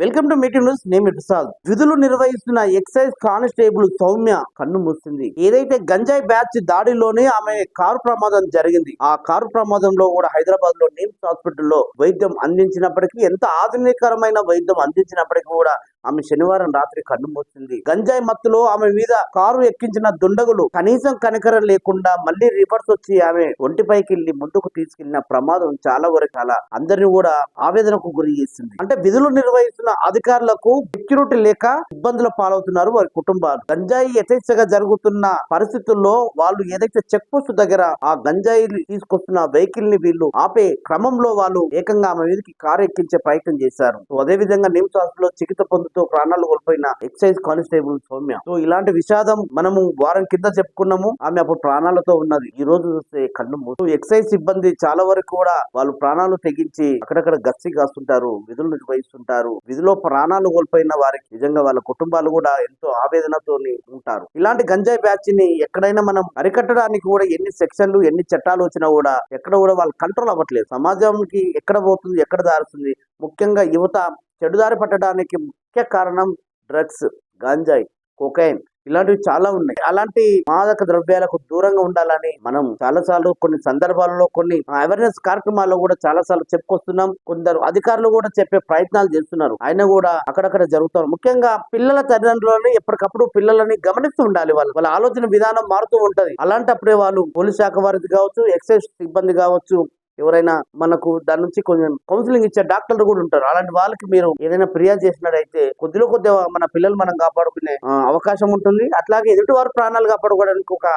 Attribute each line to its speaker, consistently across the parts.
Speaker 1: Welcome to meeting news. నేను ప్రసాద్. విధులు నిర్వహిస్తున్న ఎక్సైజ్ కానిస్టేబుల్ సౌమ్య కన్ను మూసింది. ఏదైతే గంజాయి బ్యాచ్ దాడిలోనే ఆమె కారు ప్రమాదం జరిగింది. ఆ కారు ప్రమాదంలో కూడా హైదరాబాద్ లో నిమ్స్ హాస్పిటల్లో వైద్యం అందించినప్పటికీ, ఎంత ఆధునికరమైన వైద్యం అందించినప్పటికీ కూడా ఆమె శనివారం రాత్రి కన్ను మూసింది. గంజాయి మత్తులో ఆమె మీద కారు ఎక్కించిన దుండగులు కనీసం కనికరం లేకుండా మళ్ళీ రివర్స్ వచ్చి ఆమె ఒంటిపైకి వెళ్లి ముందుకు తీసుకెళ్లిన ప్రమాదం చాలా వరకు అందరినీ కూడా ఆవేదనకు గురి చేసింది. అంటే విధులు నిర్వహిస్తున్న అధికారులకు సెక్యూరిటీ లేక ఇబ్బందుల పాలవుతున్నారు వారి కుటుంబాలు. గంజాయి యథేచ్ఛగా జరుగుతున్న పరిస్థితుల్లో వాళ్ళు ఏదైతే చెక్ పోస్ట్ దగ్గర ఆ గంజాయి తీసుకొస్తున్న వెహికల్ ని వీళ్ళు ఆపే క్రమంలో వాళ్ళు ఏకంగా ఆమె మీదకి కారు ఎక్కించే ప్రయత్నం చేశారు. అదే విధంగా నిమ్స్ హాస్పిటల్లో చికిత్స పొందుతూ ప్రాణాలు కోల్పోయిన ఎక్సైజ్ కానిస్టేబుల్ సౌమ్య. ఇలాంటి విషాదం మనము వారం కింద చెప్పుకున్నాము. ఆమె అప్పుడు ప్రాణాలతో ఉన్నది. ఈ రోజు చూస్తే కన్ను మూసు. ఎక్సైజ్ సిబ్బంది చాలా వరకు కూడా వాళ్ళు ప్రాణాలు తెగించి అక్కడక్కడ గస్తీ కాస్తుంటారు, విధులు నిర్వహిస్తుంటారు. విధిలో ప్రాణాలు కోల్పోయిన వారికి నిజంగా వాళ్ళ కుటుంబాలు కూడా ఎంతో ఆవేదనతో ఉంటారు. ఇలాంటి గంజాయి బ్యాచ్ ని ఎక్కడైనా మనం అరికట్టడానికి కూడా ఎన్ని సెక్షన్లు ఎన్ని చట్టాలు వచ్చినా కూడా ఎక్కడ కూడా వాళ్ళు కంట్రోల్ అవ్వట్లేదు. సమాజానికి ఎక్కడ పోతుంది, ఎక్కడ దారుతుంది. ముఖ్యంగా యువత చెడుదారి పట్టడానికి ముఖ్య కారణం డ్రగ్స్, గంజాయి, కొకైన్ ఇలాంటివి చాలా ఉన్నాయి. అలాంటి మాదక ద్రవ్యాలకు దూరంగా ఉండాలని మనం చాలాసార్లు కొన్ని సందర్భాల్లో కొన్ని అవేర్నెస్ కార్యక్రమాల్లో కూడా చాలా సార్లు చెప్పుకొస్తున్నాం. కొందరు అధికారులు కూడా చెప్పే ప్రయత్నాలు చేస్తున్నారు. అయినా కూడా అక్కడక్కడ జరుగుతారు. ముఖ్యంగా పిల్లల తల్లిదండ్రులని ఎప్పటికప్పుడు పిల్లలని గమనిస్తూ ఉండాలి. వాళ్ళ ఆలోచన విధానం మారుతూ ఉంటది. అలాంటప్పుడే వాళ్ళు పోలీస్ శాఖ వారికి కావచ్చు, ఎక్సైజ్ సిబ్బంది కావచ్చు, ఎవరైనా మనకు దాని నుంచి కొంచెం కౌన్సిలింగ్ ఇచ్చే డాక్టర్లు కూడా ఉంటారు. అలాంటి వాళ్ళకి మీరు ఏదైనా ఫిర్యాదు చేసినట్టయితే కొద్దిగా మన పిల్లలు మనం కాపాడుకునే అవకాశం ఉంటుంది. అట్లాగే ఎదుటి వారు ప్రాణాలు కాపాడుకోవడానికి ఒక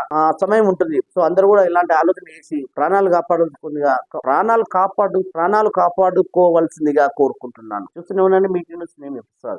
Speaker 1: సమయం ఉంటుంది. సో అందరూ కూడా ఇలాంటి ఆలోచన చేసి ప్రాణాలు కాపాడుకోవాల్సిందిగా కోరుకుంటున్నాను. చూస్తూనే ఉండండి మీటింగ్ న్యూస్. నేను ప్రసాద్.